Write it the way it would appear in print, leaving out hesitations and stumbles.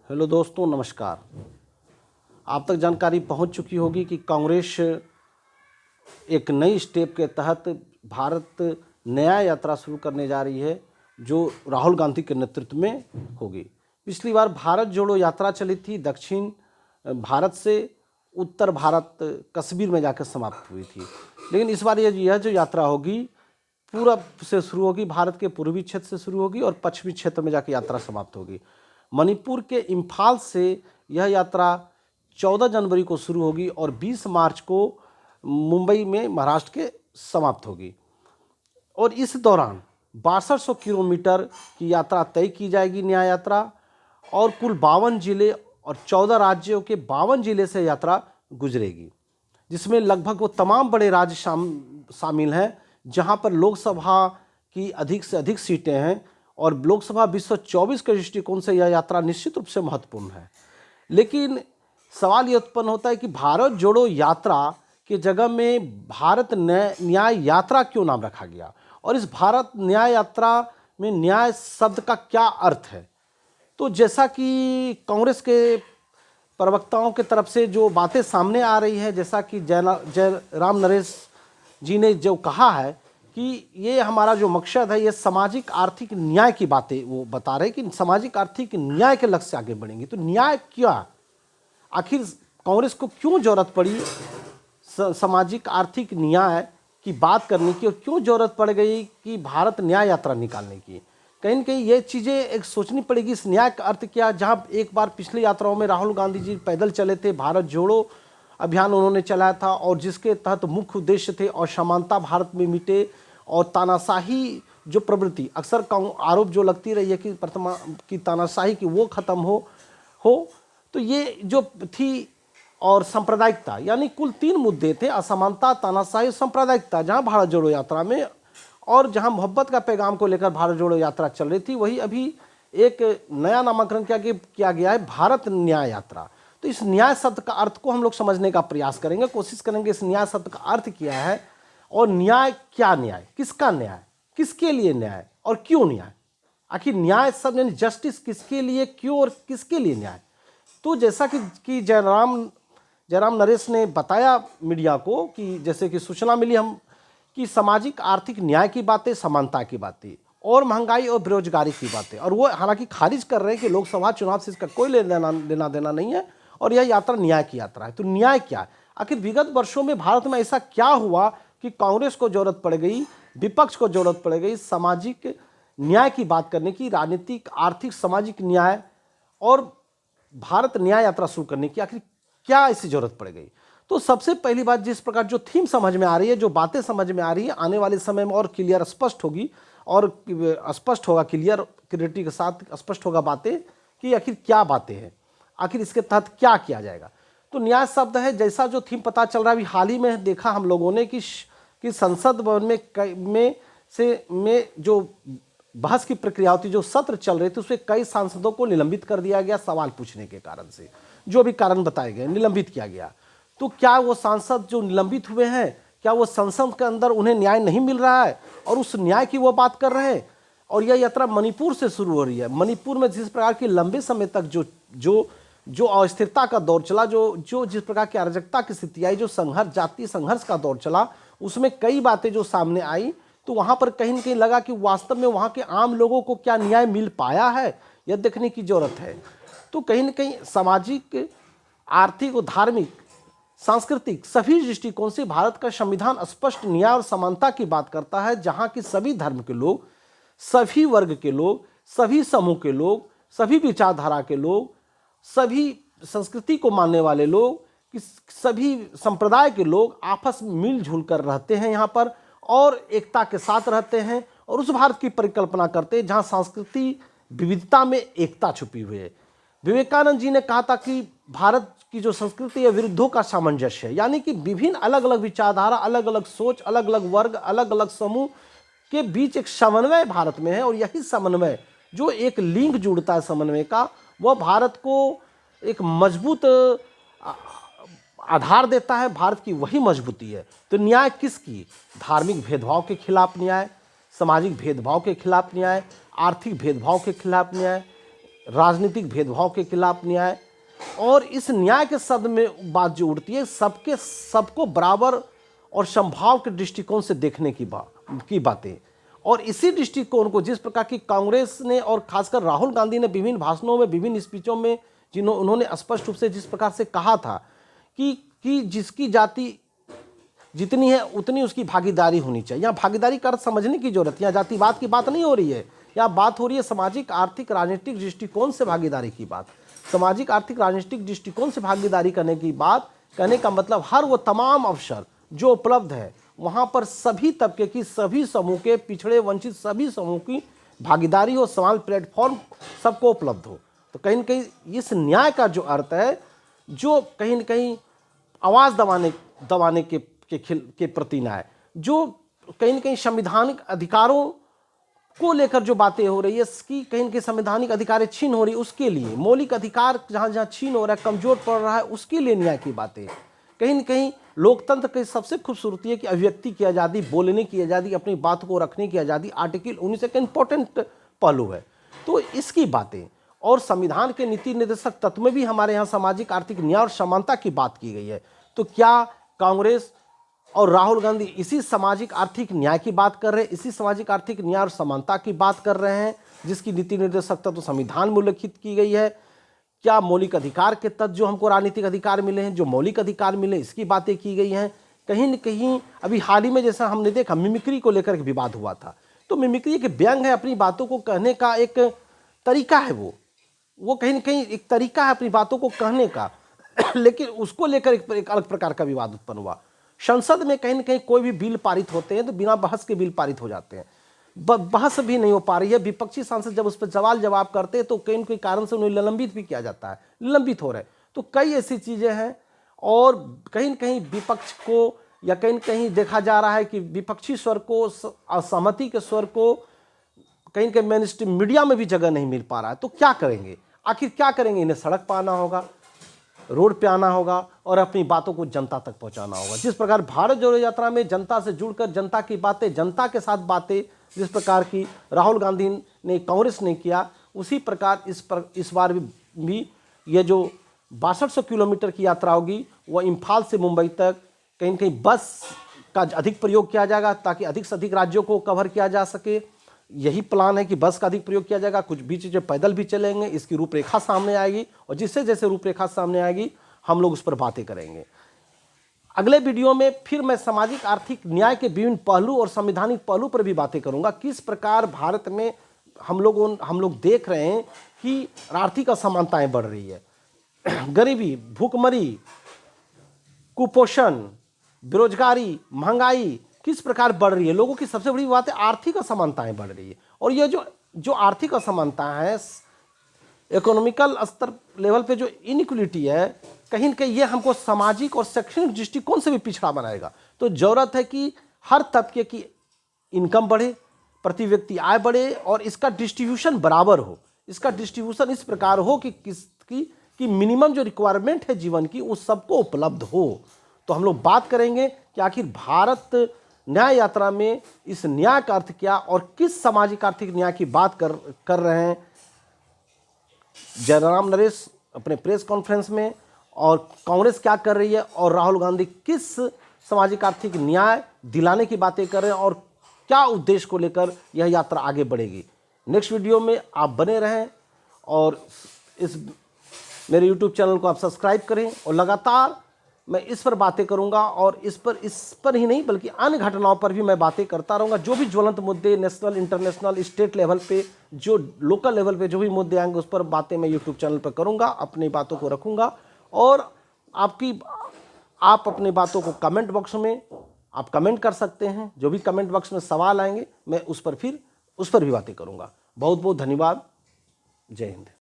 Hello दोस्तों, नमस्कार। आप तक जानकारी पहुंच चुकी होगी कि कांग्रेस एक नई स्टेप के तहत भारत नया यात्रा शुरू करने जा रही है, जो राहुल गांधी के नेतृत्व में होगी। पिछली बार भारत जोड़ो यात्रा चली थी, दक्षिण भारत से उत्तर भारत कश्मीर में जाकर समाप्त हुई थी। लेकिन इस बार यह जो यात्रा होगी पूरब से शुरू होगी, भारत के पूर्वी क्षेत्र से शुरू होगी और पश्चिमी क्षेत्र में जाकर यात्रा समाप्त होगी। मणिपुर के इम्फाल से यह यात्रा 14 जनवरी को शुरू होगी और 20 मार्च को मुंबई में महाराष्ट्र के समाप्त होगी। और इस दौरान 6200 किलोमीटर की यात्रा तय की जाएगी, न्याय यात्रा, और कुल 52 जिले और 14 राज्यों के 52 जिले से यात्रा गुजरेगी, जिसमें लगभग वो तमाम बड़े राज्य शामिल हैं जहां पर लोकसभा की अधिक से अधिक सीटें हैं। और लोकसभा 224 के दृष्टिकोण से यह यात्रा निश्चित रूप से महत्वपूर्ण है। लेकिन सवाल ये उत्पन्न होता है कि भारत जोड़ो यात्रा की जगह में भारत न्याय यात्रा क्यों नाम रखा गया, और इस भारत न्याय यात्रा में न्याय शब्द का क्या अर्थ है। तो जैसा कि कांग्रेस के प्रवक्ताओं की तरफ से जो बातें सामने आ रही है, जैसा कि जयराम नरेश जी ने जो कहा है कि ये हमारा जो मकसद है, ये सामाजिक आर्थिक न्याय की बातें वो बता रहे हैं कि सामाजिक आर्थिक न्याय के लक्ष्य से आगे बढ़ेंगे। तो न्याय क्या, आखिर कांग्रेस को क्यों जरूरत पड़ी सामाजिक आर्थिक न्याय की बात करने की, और क्यों जरूरत पड़ गई कि भारत न्याय यात्रा निकालने की। कहीं न कहीं ये चीज़ें एक सोचनी पड़ेगी, इस न्याय का अर्थ क्या। जहाँ एक बार पिछली यात्राओं में राहुल गांधी जी पैदल चले थे, भारत जोड़ो अभियान उन्होंने चलाया था, और जिसके तहत मुख्य उद्देश्य थे असमानता भारत में मिटे और तानाशाही जो प्रवृत्ति अक्सर आरोप जो लगती रही है कि प्रथमा की तानाशाही की वो खत्म हो। तो ये जो थी, और सांप्रदायिकता, यानी कुल 3 मुद्दे थे, असमानता, तानाशाही, सांप्रदायिकता, जहां भारत जोड़ो यात्रा में, और जहां मोहब्बत का पैगाम को लेकर भारत जोड़ो यात्रा चल रही थी, वही अभी एक नया नामकरण किया गया है, भारत न्याय यात्रा। तो इस न्याय शब्द का अर्थ को हम लोग समझने का प्रयास करेंगे, कोशिश करेंगे इस न्याय शब्द का अर्थ क्या है, और न्याय क्या, न्याय किसका न्याय, किसके लिए न्याय और क्यों न्याय। आखिर न्याय शब्द यानी जस्टिस किसके लिए, क्यों और किसके लिए न्याय। तो जैसा कि जयराम नरेश ने बताया मीडिया को कि जैसे कि सूचना मिली हम कि सामाजिक आर्थिक न्याय की बातें, समानता की बातें, और महंगाई और बेरोजगारी की बातें, और वो हालांकि खारिज कर रहे हैं कि लोकसभा चुनाव से इसका कोई लेना देना नहीं है, और यह यात्रा न्याय की यात्रा है। तो न्याय क्या है, आखिर विगत वर्षों में भारत में ऐसा क्या हुआ कि कांग्रेस को जरूरत पड़ गई, विपक्ष को जरूरत पड़ गई सामाजिक न्याय की बात करने की, राजनीतिक आर्थिक सामाजिक न्याय और भारत न्याय यात्रा शुरू करने की, आखिर क्या ऐसी जरूरत पड़ गई। तो सबसे पहली बात, जिस प्रकार जो थीम समझ में आ रही है, जो बातें समझ में आ रही है, आने वाले समय में और क्लियर स्पष्ट होगी, और स्पष्ट होगा, क्लियरिटी के साथ स्पष्ट होगा बातें कि आखिर क्या बातें हैं, आखिर इसके तहत क्या किया जाएगा। तो न्याय शब्द है, जैसा जो थीम पता चल रहा है, अभी हाल ही में देखा हम लोगों ने कि संसद भवन में जो बहस की प्रक्रिया होती, जो सत्र चल रहे थे, उसमें कई सांसदों को निलंबित कर दिया गया सवाल पूछने के कारण से, जो भी कारण बताए गए, निलंबित किया गया। तो क्या वो सांसद जो निलंबित हुए हैं, क्या वो संसद के अंदर उन्हें न्याय नहीं मिल रहा है और उस न्याय की वो बात कर रहे हैं। और यह यात्रा मणिपुर से शुरू हो रही है। मणिपुर में जिस प्रकार की लंबे समय तक जो अस्थिरता का दौर चला, जो जिस प्रकार की अराजकता की स्थिति आई, जो संघर्ष, जातीय संघर्ष का दौर चला, उसमें कई बातें जो सामने आई, तो वहां पर कहीं न कहीं लगा कि वास्तव में वहां के आम लोगों को क्या न्याय मिल पाया है, यह देखने की जरूरत है। तो कहीं न कहीं सामाजिक, आर्थिक और धार्मिक, सांस्कृतिक सभी दृष्टिकोण से भारत का संविधान स्पष्ट न्याय और समानता की बात करता है, जहां की सभी धर्म के लोग, सभी वर्ग के लोग, सभी समूह के लोग, सभी विचारधारा के लोग, सभी संस्कृति को मानने वाले लोग, कि सभी संप्रदाय के लोग आपस में मिलजुल कर रहते हैं यहाँ पर, और एकता के साथ रहते हैं, और उस भारत की परिकल्पना करते हैं जहाँ सांस्कृतिक विविधता में एकता छुपी हुई है। विवेकानंद जी ने कहा था कि भारत की जो संस्कृति है विरुद्धों का सामंजस्य है, यानी कि विभिन्न अलग अलग विचारधारा, अलग अलग सोच, अलग अलग वर्ग, अलग अलग समूह के बीच एक समन्वय भारत में है, और यही समन्वय जो एक लिंक जुड़ता है समन्वय का, वह भारत को एक मजबूत आधार देता है, भारत की वही मजबूती है। तो न्याय किसकी, धार्मिक भेदभाव के खिलाफ न्याय, सामाजिक भेदभाव के खिलाफ न्याय, आर्थिक भेदभाव के खिलाफ न्याय, राजनीतिक भेदभाव के खिलाफ न्याय, और इस न्याय के शब्द में बात जो उठती है सबको बराबर और समभाव के दृष्टिकोण से देखने की बातें। और इसी दृष्टिकोण को जिस प्रकार की कांग्रेस ने और खासकर राहुल गांधी ने विभिन्न भाषणों में, विभिन्न स्पीचों में उन्होंने स्पष्ट रूप से जिस प्रकार से कहा था कि जिसकी जाति जितनी है उतनी उसकी भागीदारी होनी चाहिए। यहाँ भागीदारी का अर्थ समझने की जरूरत है, यहाँ जातिवाद की बात नहीं हो रही है, यहाँ बात हो रही है सामाजिक आर्थिक राजनीतिक दृष्टिकोण से भागीदारी की बात। सामाजिक आर्थिक राजनीतिक दृष्टिकोण से भागीदारी करने की बात कहने का मतलब हर वो तमाम अवसर जो उपलब्ध है वहाँ पर सभी तबके की, सभी समूह के, पिछड़े वंचित सभी समूह की भागीदारी हो, समान प्लेटफॉर्म सबको उपलब्ध हो। तो कहीं न कहीं इस न्याय का जो अर्थ है, जो कहीं न कहीं आवाज़ दबाने के प्रति न्याय, जो कहीं न कहीं संवैधानिक अधिकारों को लेकर जो बातें हो रही है, इसकी कहीं न कहीं संवैधानिक अधिकार छीन हो रही है, उसके लिए मौलिक अधिकार जहाँ जहाँ छीन हो रहा है, कमजोर पड़ रहा है, उसके लिए न्याय की बातें। कहीं न कहीं लोकतंत्र की सबसे खूबसूरती है कि अभिव्यक्ति की आज़ादी, बोलने की आज़ादी, अपनी बात को रखने की आज़ादी आर्टिकल 19 का इंपॉर्टेंट पहलू है। तो इसकी बातें और संविधान के नीति निर्देशक तत्व में भी हमारे यहाँ सामाजिक आर्थिक न्याय और समानता की बात की गई है। तो क्या कांग्रेस और राहुल गांधी इसी सामाजिक आर्थिक न्याय की बात कर रहे हैं, इसी सामाजिक आर्थिक न्याय और समानता की बात कर रहे हैं जिसकी नीति निर्देशक तत्व संविधान में उल्लिखित की गई है? क्या मौलिक अधिकार के तत्व जो हमको राजनीतिक अधिकार मिले हैं, जो मौलिक अधिकार मिले, इसकी बातें की गई हैं? कहीं न कहीं अभी हाल ही में जैसा हमने देखा मिमिक्री को लेकर के विवाद हुआ था, तो मिमिक्री एक व्यंग है, अपनी बातों को कहने का एक तरीका है, वो कहीं न कहीं एक तरीका है अपनी बातों को कहने का लेकिन उसको लेकर एक अलग प्रकार का विवाद उत्पन्न हुआ। संसद में कहीं न कहीं कोई भी बिल पारित होते हैं तो बिना बहस के बिल पारित हो जाते हैं, बहस भी नहीं हो पा रही है। विपक्षी सांसद जब उस पर सवाल जवाब करते हैं तो कहीं न कहीं कारण से उन्हें निलंबित भी किया जाता है, निलंबित हो रहे। तो कई ऐसी चीज़ें हैं और कहीं न कहीं विपक्ष को या कहीं न कहीं देखा जा रहा है कि विपक्षी स्वर को, असहमति के स्वर को कहीं न कहीं मेन स्ट्रीम मीडिया में भी जगह नहीं मिल पा रहा है। तो क्या करेंगे, आखिर क्या करेंगे? इन्हें सड़क पर आना होगा, रोड पे आना होगा और अपनी बातों को जनता तक पहुंचाना होगा। जिस प्रकार भारत जोड़ो यात्रा में जनता से जुड़कर जनता की बातें, जनता के साथ बातें जिस प्रकार की राहुल गांधी ने, कांग्रेस ने किया, उसी प्रकार इस बार भी ये जो 6200 किलोमीटर की यात्रा होगी वह इम्फाल से मुंबई तक कहीं न कहीं बस का अधिक प्रयोग किया जाएगा ताकि अधिक से अधिक राज्यों को कवर किया जा सके। यही प्लान है कि बस का अधिक प्रयोग किया जाएगा, कुछ बीच जो पैदल भी चलेंगे, इसकी रूपरेखा सामने आएगी और जिससे जैसे रूपरेखा सामने आएगी हम लोग उस पर बातें करेंगे। अगले वीडियो में फिर मैं सामाजिक आर्थिक न्याय के विभिन्न पहलू और संवैधानिक पहलू पर भी बातें करूंगा। किस प्रकार भारत में हम लोग देख रहे हैं कि आर्थिक असमानताएं बढ़ रही है, गरीबी, भूखमरी, कुपोषण, बेरोजगारी, महंगाई किस प्रकार बढ़ रही है। लोगों की सबसे बड़ी बात है आर्थिक असमानताएं बढ़ रही है। और ये जो आर्थिक असमानता है, इकोनॉमिकल स्तर लेवल पे जो इनइक्वलिटी है, कहीं न कहीं ये हमको सामाजिक और शैक्षणिक दृष्टिकोण से भी पिछड़ा बनाएगा। तो जरूरत है कि हर तबके की इनकम बढ़े, प्रति व्यक्ति आय बढ़े और इसका डिस्ट्रीब्यूशन बराबर हो। इसका डिस्ट्रीब्यूशन इस प्रकार हो कि मिनिमम जो रिक्वायरमेंट है जीवन की वो सबको उपलब्ध हो। तो हम लोग बात करेंगे कि आखिर भारत न्याय यात्रा में इस न्याय का अर्थ क्या और किस सामाजिक आर्थिक न्याय की बात कर रहे हैं जयराम नरेश अपने प्रेस कॉन्फ्रेंस में, और कांग्रेस क्या कर रही है और राहुल गांधी किस सामाजिक आर्थिक न्याय दिलाने की बातें कर रहे हैं और क्या उद्देश्य को लेकर यह यात्रा आगे बढ़ेगी। नेक्स्ट वीडियो में आप बने रहें और इस मेरे YouTube चैनल को आप सब्सक्राइब करें और लगातार मैं इस पर बातें करूंगा और इस पर ही नहीं बल्कि अन्य घटनाओं पर भी मैं बातें करता रहूंगा। जो भी ज्वलंत मुद्दे नेशनल, इंटरनेशनल, स्टेट लेवल पे, जो लोकल लेवल पे जो भी मुद्दे आएंगे उस पर बातें मैं YouTube चैनल पर करूंगा, अपनी बातों को रखूंगा। और आप अपनी बातों को कमेंट बॉक्स में आप कमेंट कर सकते हैं। जो भी कमेंट बॉक्स में सवाल आएंगे मैं उस पर भी बातें करूंगा। बहुत बहुत धन्यवाद। जय हिंद।